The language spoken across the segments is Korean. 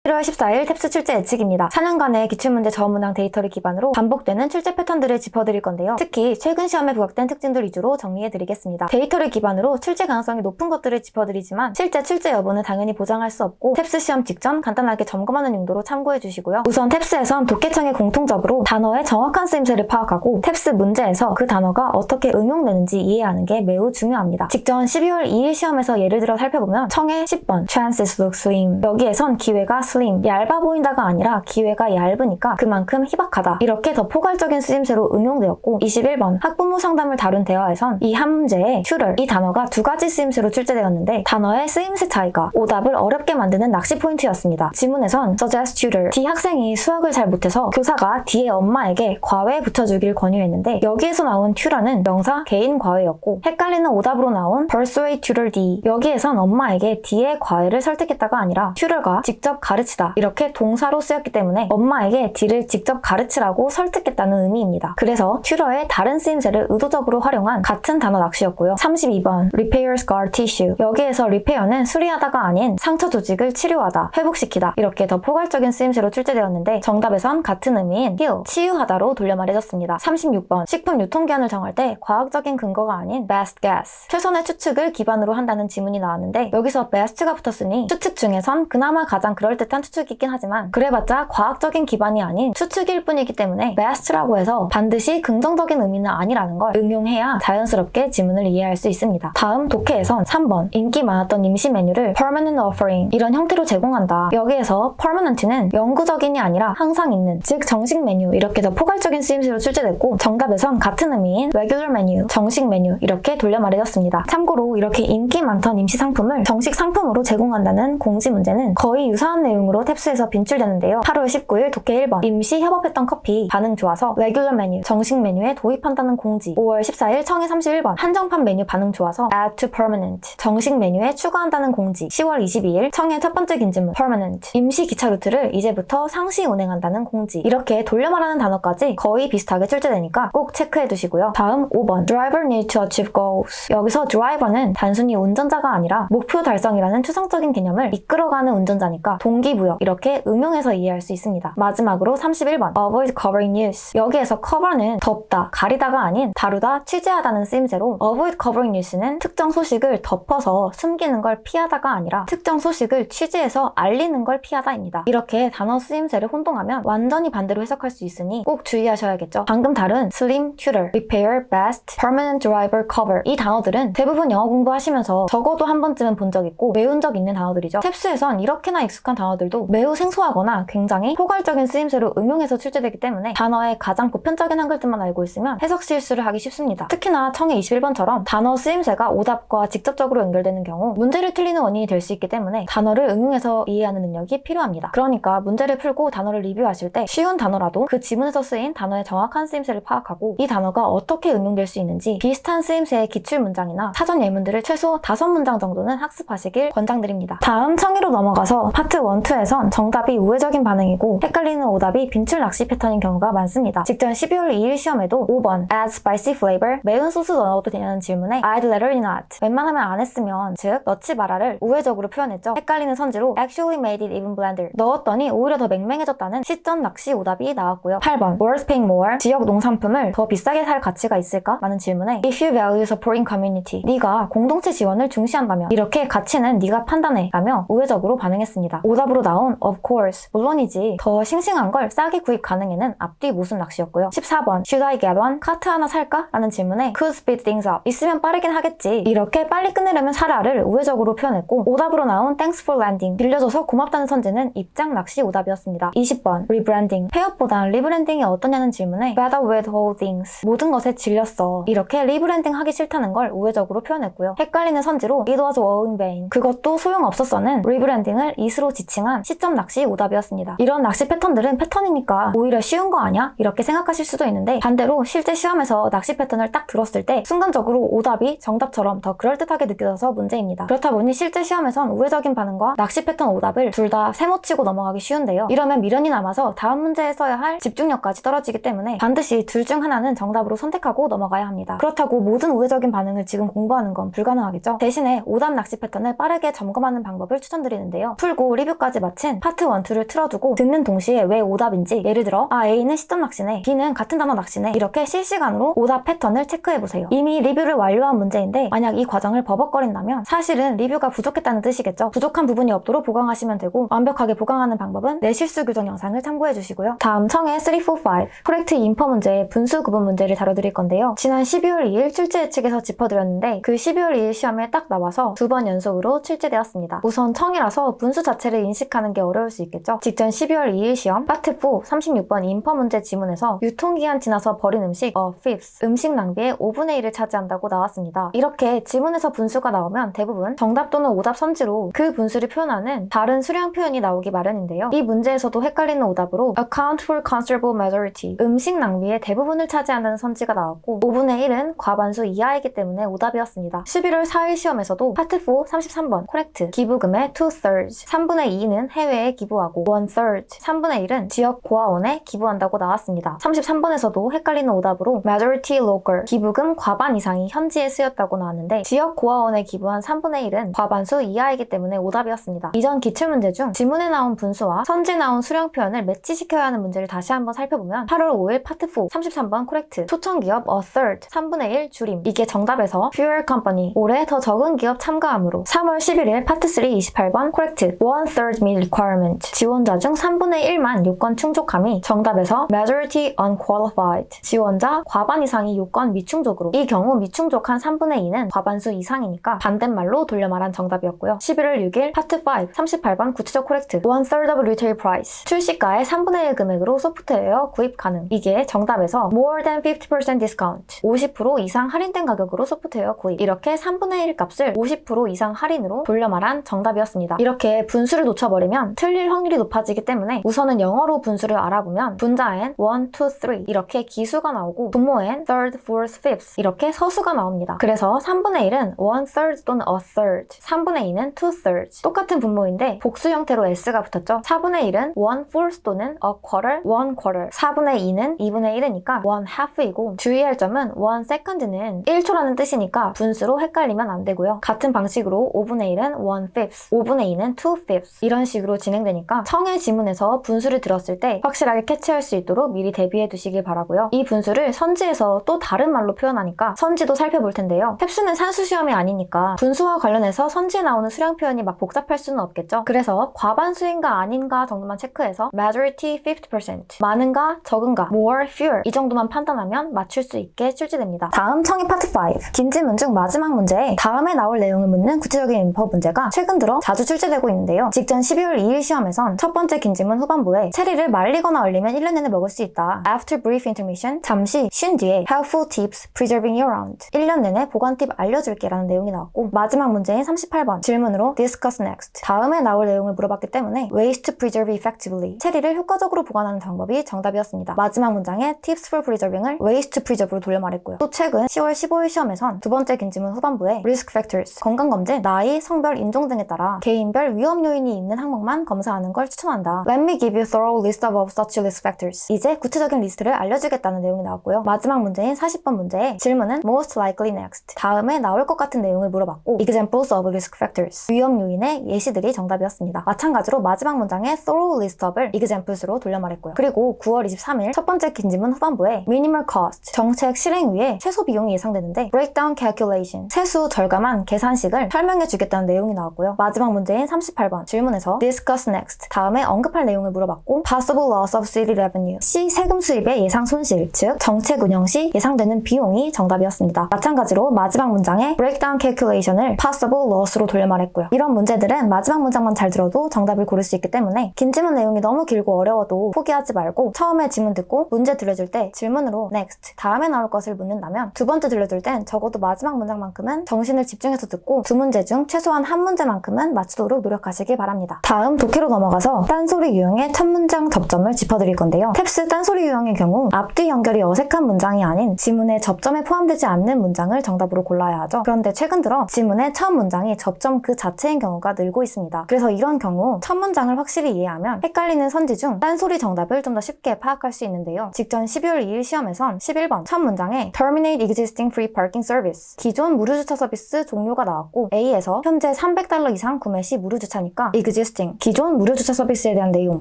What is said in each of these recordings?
1월 14일 탭스 출제 예측입니다. 4년간의 기출문제 저문항 데이터를 기반으로 반복되는 출제 패턴들을 짚어드릴 건데요. 특히 최근 시험에 부각된 특징들 위주로 정리해드리겠습니다. 데이터를 기반으로 출제 가능성이 높은 것들을 짚어드리지만 실제 출제 여부는 당연히 보장할 수 없고 탭스 시험 직전 간단하게 점검하는 용도로 참고해주시고요. 우선 탭스에선 독해청이 공통적으로 단어의 정확한 쓰임새를 파악하고 탭스 문제에서 그 단어가 어떻게 응용되는지 이해하는 게 매우 중요합니다. 직전 12월 2일 시험에서 예를 들어 살펴보면 청해 10번 Chances look slim, 여기에선 기회가 slim, 얇아 보인다가 아니라 기회가 얇으니까 그만큼 희박하다, 이렇게 더 포괄적인 쓰임새로 응용되었고, 21번 학부모 상담을 다룬 대화에선 이 한 문제에 tutor, 이 단어가 두 가지 쓰임새로 출제되었는데 단어의 쓰임새 차이가 오답을 어렵게 만드는 낚시 포인트였습니다. 지문에선 suggest tutor, D 학생이 수학을 잘 못해서 교사가 D의 엄마에게 과외 붙여주길 권유했는데 여기에서 나온 tutor는 명사 개인 과외였고, 헷갈리는 오답으로 나온 persuade tutor D, 여기에선 엄마에게 D의 과외를 설득했다가 아니라 tutor가 직접 가르치다, 이렇게 동사로 쓰였기 때문에 엄마에게 D를 직접 가르치라고 설득했다는 의미입니다. 그래서 tutor의 다른 쓰임새를 의도적으로 활용한 같은 단어 낚시였고요. 32번 repair scar tissue, 여기에서 repair는 수리하다가 아닌 상처 조직을 치료하다, 회복시키다, 이렇게 더 포괄적인 쓰임새로 출제되었는데 정답에선 같은 의미인 heal, 치유하다로 돌려 말해졌습니다. 36번 식품 유통기한을 정할 때 과학적인 근거가 아닌 best guess, 최선의 추측을 기반으로 한다는 지문이 나왔는데 여기서 best가 붙었으니 추측 중에선 그나마 가장 그럴듯한 추측이긴 하지만 그래봤자 과학적인 기반이 아닌 추측일 뿐이기 때문에 best라고 해서 반드시 긍정적인 의미는 아니라는 걸 응용해야 자연스럽게 지문을 이해할 수 있습니다. 다음 독해에선 3번 인기 많았던 임시 메뉴를 permanent offering, 이런 형태로 제공한다, 여기에서 permanent는 영구적인이 아니라 항상 있는, 즉 정식 메뉴, 이렇게 더 포괄적인 쓰임새로 출제됐고 정답에선 같은 의미인 regular menu, 정식 메뉴, 이렇게 돌려 말해졌습니다. 참고로 이렇게 인기 많던 임시 상품을 정식 상품으로 제공한다는 공지 문제는 거의 유사한 내용으로 탭스에서 빈출되는데요. 8월 19일 독해 1번 임시 협업했던 커피 반응 좋아서 regular menu, 정식 메뉴에 도입한다는 공지. 5월 14일 청해 31번 한정판 메뉴 반응 좋아서 add to permanent, 정식 메뉴에 추가한다는 공지. 10월 22일 청해 첫 번째 긴지문 permanent, 임시 기차 루트를 이제부터 상시 운행한다는 공지. 이렇게 돌려 말하는 단어까지 거의 비슷하게 출제되니까 꼭 체크해 두시고요. 다음 5번 driver need to achieve goals, 여기서 driver는 단순히 운전자가 아니라 목표 달성이라는 추상적인 개념을 이끌어가는 운전자니까 동기부여, 이렇게 응용해서 이해할 수 있습니다. 마지막으로 31번 avoid covering news, 여기에서 cover는 덮다, 가리다가 아닌 다루다, 취재하다는 쓰임새로 avoid covering news는 특정 소식을 덮어서 숨기는 걸 피하다가 아니라 특정 소식을 취재해서 알리는 걸 피하다입니다. 이렇게 단어 쓰임새를 혼동하면 완전히 반대로 해석할 수 있으니 꼭 주의하셔야겠죠. 방금 다룬 slim, tutor, repair, best, permanent driver, cover, 이 단어들은 대부분 영어 공부하시면서 적어도 한 번쯤은 본 적 있고 외운 적 있는 단어들이죠. 탭스에선 이렇게나 익숙한 단어들도 매우 생소하거나 굉장히 포괄적인 쓰임새로 응용해서 출제되기 때문에 단어의 가장 보편적인 한글뜻만 알고 있으면 해석 실수를 하기 쉽습니다. 특히나 청해 21번처럼 단어 쓰임새가 오답과 직접적으로 연결되는 경우 문제를 틀리는 원인이 될 수 있기 때문에 단어를 응용해서 이해하는 능력이 필요합니다. 그러니까 문제를 풀고 단어를 리뷰하실 때 쉬운 단어라도 그 지문에서 쓰인 단어의 정확한 쓰임새를 파악하고 이 단어가 어떻게 응용될 수 있는지 비슷한 쓰임새의 기출 문장이나 사전 예문들을 최소 5문장 정도는 학습하시길 권장드립니다. 다음 청해로 넘어가서 파트 1, 2에선 정답이 우회적인 반응이고 헷갈리는 오답이 빈출 낚시 패턴인 경우가 많습니다. 직전 12월 2일 시험에도 5번 add spicy flavor, 매운 소스 넣어도 되냐는 질문에 I'd rather not, 웬만하면 안 했으면, 즉 넣지 마라를 우회적으로 표현했죠. 헷갈리는 선지로 actually made it even blander, 넣었더니 오히려 더 맹맹해졌다는 시점 낚시 오답이 나왔고요. 8번 worth paying more, 지역 농산품을 더 비싸게 살 가치가 있을까? 라는 질문에 if you value supporting community, 네가 공동체 지원을 중시한다면, 이렇게 가치는 네가 판단해 라며 우회적으로 반응했습니다. 오답으로 나온 of course, 물론이지, 더 싱싱한 걸 싸게 구입 가능에는 앞뒤 모순 낚시였고요. 14번 should I get one, 카트 하나 살까? 라는 질문에 could speed things up, 있으면 빠르긴 하겠지, 이렇게 빨리 끝내려면 사라를 우회적으로 표현했고, 오답으로 나온 thanks for landing, 빌려줘서 고맙다는 선지는 입장 낚시 오답이었습니다. 20번 rebranding, 폐업보단 리브랜딩이 어떠냐는 질문에 better with whole things, 모든 것에 질렸어, 이렇게 리브랜딩 하기 싫다는 걸 우회적으로 표현했고요. 헷갈리는 선지로 it was all in vain, 그것도 소용없었어는 리브랜딩을 it으로 지칭한 시점 낚시 오답이었습니다. 이런 낚시 패턴들은 패턴이니까 오히려 쉬운 거 아니야? 이렇게 생각하실 수도 있는데 반대로 실제 시험에서 낚시 패턴을 딱 들었을 때 순간적으로 오답이 정답처럼 더 그럴듯하게 느껴져서 문제입니다. 그렇다 보니 실제 시험에선 우회적인 반응과 낚시 패턴 오답을 둘 다 세모치고 넘어가기 쉬운데요. 이러면 미련이 남아서 다음 문제에 써야 할 집중력까지 떨어지기 때문에 반드시 둘 중 하나는 정답으로 선택하고 넘어가야 합니다. 그렇다고 모든 우회적인 반응을 지금 공부하는 건 불가능하겠죠. 대신에 오답 낚시 패턴을 빠르게 점검하는 방법을 추천드리는데요. 풀고 리뷰까지 문제까지 마친 파트 1, 2를 틀어두고 듣는 동시에 왜 오답인지, 예를 들어 A는 시점 낚시네, B는 같은 단어 낚시네, 이렇게 실시간으로 오답 패턴을 체크해보세요. 이미 리뷰를 완료한 문제인데 만약 이 과정을 버벅거린다면 사실은 리뷰가 부족했다는 뜻이겠죠. 부족한 부분이 없도록 보강하시면 되고, 완벽하게 보강하는 방법은 내 실수 교정 영상을 참고해주시고요. 다음 청해 3, 4, 5 코렉트 인퍼 문제의 분수 구분 문제를 다뤄드릴 건데요. 지난 12월 2일 출제 예측에서 짚어드렸는데 그 12월 2일 시험에 딱 나와서 2번 연속으로 출제되었습니다. 우선 청이라서 분수 자체를 인식하는 게 어려울 수 있겠죠. 직전 12월 2일 시험 파트 4 36번 인퍼 문제 지문에서 유통기한 지나서 버린 음식 fifth, 음식 낭비의 5분의 1을 차지한다고 나왔습니다. 이렇게 지문에서 분수가 나오면 대부분 정답 또는 오답 선지로 그 분수를 표현하는 다른 수량 표현이 나오기 마련인데요. 이 문제에서도 헷갈리는 오답으로 account for considerable majority, 음식 낭비의 대부분을 차지한다는 선지가 나왔고 5분의 1은 과반수 이하이기 때문에 오답이었습니다. 11월 4일 시험에서도 파트 4 33번 코렉트, 기부금의 2/3, 3분의 2는 해외에 기부하고 1/3, 3분의 1은 지역 고아원에 기부한다고 나왔습니다. 33번에서도 헷갈리는 오답으로 majority local, 기부금 과반 이상이 현지에 쓰였다고 나왔는데 지역 고아원에 기부한 3분의 1은 과반수 이하이기 때문에 오답이었습니다. 이전 기출문제 중 지문에 나온 분수와 선지에 나온 수량 표현을 매치시켜야 하는 문제를 다시 한번 살펴보면 8월 5일 파트 4 33번 코렉트, 초청기업 a third, 3분의 1 줄임, 이게 정답에서 fewer company, 올해 더 적은 기업 참가함으로. 3월 11일 파트 3 28번 코렉트, 1/3 meet requirement, 지원자 중 3분의 1만 요건 충족함이 정답에서 majority unqualified, 지원자 과반 이상이 요건 미충족으로. 이 경우 미충족한 3분의 2는 과반수 이상이니까 반대말로 돌려 말한 정답이었고요. 11월 6일 파트 5 38번 구체적 코렉트, 1/3 of retail price, 출시가의 3분의 1 금액으로 소프트웨어 구입 가능, 이게 정답에서 more than 50% discount, 50% 이상 할인된 가격으로 소프트웨어 구입. 이렇게 3분의 1 값을 50% 이상 할인으로 돌려 말한 정답이었습니다. 이렇게 분수를 놓쳐버리면 틀릴 확률이 높아지기 때문에 우선은 영어로 분수를 알아보면 분자엔 1, 2, 3 이렇게 기수가 나오고 분모엔 third, fourth, fifth 이렇게 서수가 나옵니다. 그래서 3분의 1은 1/3 또는 a third, 3분의 2는 2/3. 똑같은 분모인데 복수 형태로 s가 붙었죠. 4분의 1은 1/4 또는 a quarter, 1/4. 4분의 2는 2분의 1이니까 1/2이고 주의할 점은 1second는 1초라는 뜻이니까 분수로 헷갈리면 안 되고요. 같은 방식으로 5분의 1은 1/5, 5분의 2는 2/5 이런 식으로 진행되니까 청해 지문에서 분수를 들었을 때 확실하게 캐치할 수 있도록 미리 대비해 두시길 바라고요. 이 분수를 선지에서 또 다른 말로 표현하니까 선지도 살펴볼 텐데요. 탭수는 산수 시험이 아니니까 분수와 관련해서 선지에 나오는 수량 표현이 막 복잡할 수는 없겠죠. 그래서 과반수인가 아닌가 정도만 체크해서 majority 50%, 많은가 적은가 more, fewer 이 정도만 판단하면 맞출 수 있게 출제됩니다. 다음 청의 파트 5 긴 지문 중 마지막 문제에 다음에 나올 내용을 묻는 구체적인 인퍼 문제가 최근 들어 자주 출제되고 있는데요. 직전 12월 2일 시험에선 첫 번째 긴 지문 후반부에 체리를 말리거나 얼리면 1년 내내 먹을 수 있다. After brief intermission, 잠시 쉰 뒤에 helpful tips preserving year round, 1년 내내 보관 팁 알려줄게 라는 내용이 나왔고 마지막 문제인 38번 질문으로 discuss next, 다음에 나올 내용을 물어봤기 때문에 ways to preserve effectively, 체리를 효과적으로 보관하는 방법이 정답이었습니다. 마지막 문장에 tips for preserving을 ways to preserve로 돌려 말했고요. 또 최근 10월 15일 시험에선 두 번째 긴 지문 후반부에 risk factors, 건강검진, 나이, 성별, 인종 등에 따라 개인별 위험 요인이 있는 항목만 검사하는 걸 추천한다. Let me give you a thorough list of such risk factors, 이제 구체적인 리스트를 알려주겠다는 내용이 나왔고요. 마지막 문제인 40번 문제에 질문은 most likely next, 다음에 나올 것 같은 내용을 물어봤고 examples of risk factors, 위험 요인의 예시들이 정답이었습니다. 마찬가지로 마지막 문장에 thorough list of을 examples로 돌려 말했고요. 그리고 9월 23일 첫 번째 긴 지문 후반부에 minimal cost, 정책 실행 위에 최소 비용이 예상되는데 breakdown calculation, 세수 절감한 계산식을 설명해 주겠다는 내용이 나왔고요. 마지막 문제인 38번 질문에서 discuss next, 다음에 언급할 내용을 물어봤고 possible loss of city revenue, 시 세금 수입의 예상 손실, 즉 정책 운영 시 예상되는 비용이 정답이었습니다. 마찬가지로 마지막 문장에 breakdown calculation을 possible loss로 돌려 말했고요. 이런 문제들은 마지막 문장만 잘 들어도 정답을 고를 수 있기 때문에 긴 지문 내용이 너무 길고 어려워도 포기하지 말고 처음에 지문 듣고 문제 들려줄 때 질문으로 next, 다음에 나올 것을 묻는다면 두 번째 들려줄 땐 적어도 마지막 문장만큼은 정신을 집중해서 듣고 두 문제 중 최소한 한 문제만큼은 맞추도록 노력하시길 바랍니다. 다음 독해로 넘어가서 딴소리 유형의 첫 문장 접점을 짚어드릴 건데요. 탭스 딴소리 유형의 경우 앞뒤 연결이 어색한 문장이 아닌 지문의 접점에 포함되지 않는 문장을 정답으로 골라야 하죠. 그런데 최근 들어 지문의 첫 문장이 접점 그 자체인 경우가 늘고 있습니다. 그래서 이런 경우 첫 문장을 확실히 이해하면 헷갈리는 선지 중 딴소리 정답을 좀 더 쉽게 파악할 수 있는데요. 직전 12월 2일 시험에선 11번 첫 문장에 terminate existing free parking service, 기존 무료주차 서비스 종료가 나왔고 A에서 현재 $300 이상 구매 시 무료주차니까 exist existing. 기존 무료 주차 서비스에 대한 내용.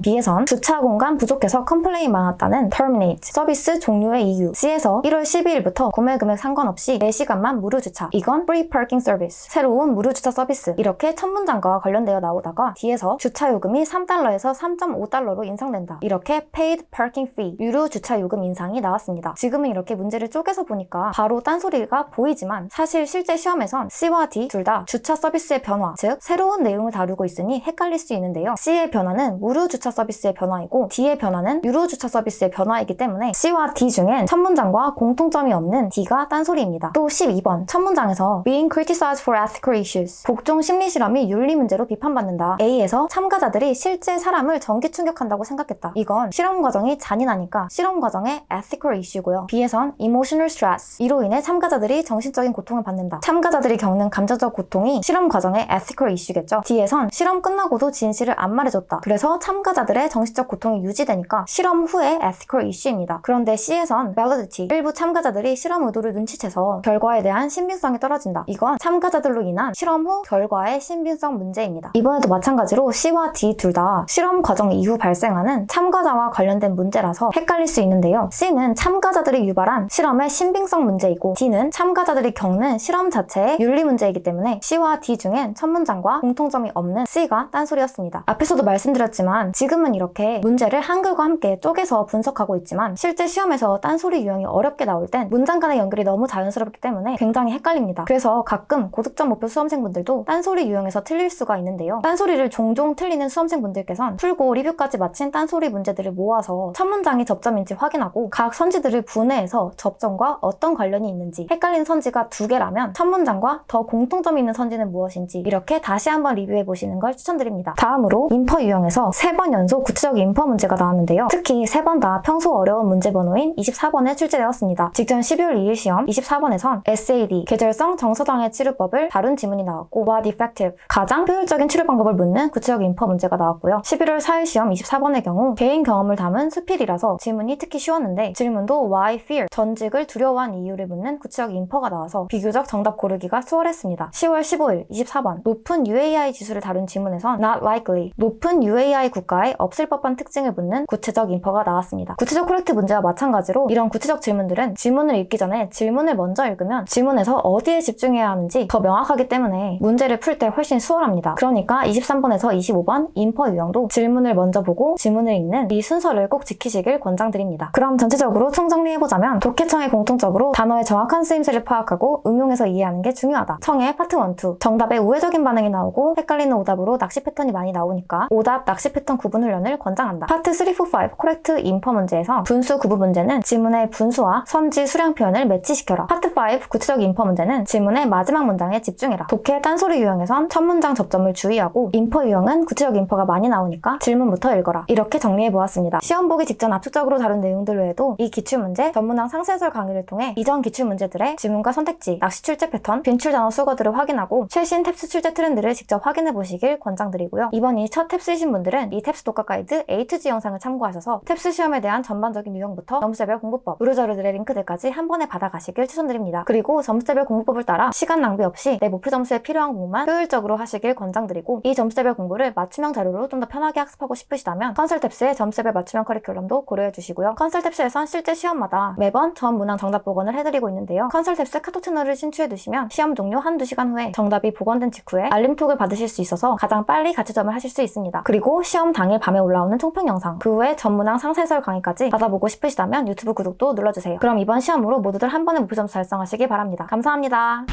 B에선 주차 공간 부족해서 컴플레인이 많았다는 terminate. 서비스 종료의 이유. C에서 1월 12일부터 구매 금액 상관없이 4시간만 무료 주차. 이건 free parking service. 새로운 무료 주차 서비스. 이렇게 첫 문장과 관련되어 나오다가 D에서 주차 요금이 3달러에서 3.5달러로 인상된다. 이렇게 paid parking fee. 유료 주차 요금 인상이 나왔습니다. 지금은 이렇게 문제를 쪼개서 보니까 바로 딴소리가 보이지만 사실 실제 시험에선 C와 D 둘 다 주차 서비스의 변화, 즉 새로운 내용을 다루고 있으니 헷갈릴 수 있는데요. C의 변화는 무료 주차 서비스의 변화이고 D의 변화는 유료 주차 서비스의 변화이기 때문에 C와 D 중엔 첫 문장과 공통점이 없는 D가 딴소리입니다. 또 12번 첫 문장에서 being criticized for ethical issues. 복종 심리 실험이 윤리 문제로 비판받는다. A에서 참가자들이 실제 사람을 전기 충격한다고 생각했다. 이건 실험 과정이 잔인하니까 실험 과정의 ethical issue고요. B에선 emotional stress. 이로 인해 참가자들이 정신적인 고통을 받는다. 참가자들이 겪는 감정적 고통이 실험 과정의 ethical issue겠죠. D에선 실험 끝나고도 진실을 안 말해줬다. 그래서 참가자들의 정신적 고통이 유지되니까 실험 후의 ethical issue입니다. 그런데 C에선 validity. 일부 참가자들이 실험 의도를 눈치채서 결과에 대한 신빙성이 떨어진다. 이건 참가자들로 인한 실험 후 결과의 신빙성 문제입니다. 이번에도 마찬가지로 C와 D 둘 다 실험 과정 이후 발생하는 참가자와 관련된 문제라서 헷갈릴 수 있는데요. C는 참가자들이 유발한 실험의 신빙성 문제이고 D는 참가자들이 겪는 실험 자체의 윤리 문제이기 때문에 C와 D 중엔 첫 문장과 공통점이 없는 C가 딴소리였습니다. 앞에서도 말씀드렸지만 지금은 이렇게 문제를 한글과 함께 쪼개서 분석하고 있지만 실제 시험에서 딴소리 유형이 어렵게 나올 땐 문장 간의 연결이 너무 자연스럽기 때문에 굉장히 헷갈립니다. 그래서 가끔 고득점 목표 수험생분들도 딴소리 유형에서 틀릴 수가 있는데요. 딴소리를 종종 틀리는 수험생분들께선 풀고 리뷰까지 마친 딴소리 문제들을 모아서 첫 문장이 접점인지 확인하고 각 선지들을 분해해서 접점과 어떤 관련이 있는지, 헷갈린 선지가 2개라면 첫 문장과 더 공통점이 있는 선지는 무엇인지 이렇게 다시 한번 리뷰해보시는 걸 추천드립니다. 다음으로 인퍼 유형에서 3번 연속 구체적 인퍼 문제가 나왔는데요. 특히 3번 다 평소 어려운 문제 번호인 24번에 출제되었습니다. 직전 12월 2일 시험 24번에선 SAD, 계절성 정서장애 치료법을 다룬 지문이 나왔고 What effective, 가장 효율적인 치료 방법을 묻는 구체적 인퍼 문제가 나왔고요. 11월 4일 시험 24번의 경우 개인 경험을 담은 수필이라서 지문이 특히 쉬웠는데 질문도 Why fear, 전직을 두려워한 이유를 묻는 구체적 인퍼가 나와서 비교적 정답 고르기가 수월했습니다. 10월 15일 24번 높은 UAI 지수를 다룬 지문에선 Not likely, 높은 UAI 국가에 없을 법한 특징을 묻는 구체적 인퍼가 나왔습니다. 구체적 코렉트 문제와 마찬가지로 이런 구체적 질문들은 지문을 읽기 전에 질문을 먼저 읽으면 지문에서 어디에 집중해야 하는지 더 명확하기 때문에 문제를 풀 때 훨씬 수월합니다. 그러니까 23번에서 25번 인퍼 유형도 질문을 먼저 보고 지문을 읽는 이 순서를 꼭 지키시길 권장드립니다. 그럼 전체적으로 총정리해보자면 독해청의 공통적으로 단어의 정확한 쓰임새를 파악하고 응용해서 이해하는 게 중요하다. 청의 파트 1, 2 정답에 우회적인 반응이 나오고 헷갈리는 오답으로 낚시 패턴이 많이 나오니까 오답, 낚시 패턴 구분 훈련을 권장한다. 파트 3, 4, 5 코렉트 인퍼 문제에서 분수 구분 문제는 지문의 분수와 선지, 수량 표현을 매치시켜라. 파트 5 구체적 인퍼 문제는 지문의 마지막 문장에 집중해라. 독해 딴소리 유형에선 첫 문장 접점을 주의하고 인퍼 유형은 구체적 인퍼가 많이 나오니까 질문부터 읽어라. 이렇게 정리해보았습니다. 시험 보기 직전 압축적으로 다룬 내용들 외에도 이 기출문제, 전문항 상세해설 강의를 통해 이전 기출문제들의 지문과 선택지, 낚시 출제 패턴, 빈출 단어 수거들을 확인하고 최신 탭스 출제 트렌드를 직접 확인해보시길 권장드리고요. 이번이 첫 탭스이신 분들은 이 탭스 독학 가이드 A to G 영상을 참고하셔서 탭스 시험에 대한 전반적인 유형부터 점수별 공부법, 무료 자료들의 링크들까지 한 번에 받아가시길 추천드립니다. 그리고 점수별 공부법을 따라 시간 낭비 없이 내 목표 점수에 필요한 공부만 효율적으로 하시길 권장드리고 이 점수별 공부를 맞춤형 자료로 좀 더 편하게 학습하고 싶으시다면 컨설탭스의 점수별 맞춤형 커리큘럼도 고려해주시고요. 컨설탭스에선 실제 시험마다 매번 전 문항 정답 복원을 해드리고 있는데요. 컨설탭스 카톡 채널을 신청해두시면 시험 종료 한두 시간 후에 정답이 복원된 직후에 알림톡을 받으실 수 있어서 가장 빨리 가채점을 하실 수 있습니다. 그리고 시험 당일 밤에 올라오는 총평 영상, 그 후에 전 문항 상세해설 강의까지 받아보고 싶으시다면 유튜브 구독도 눌러주세요. 그럼 이번 시험으로 모두들 한 번에 목표 점수 달성하시길 바랍니다. 감사합니다.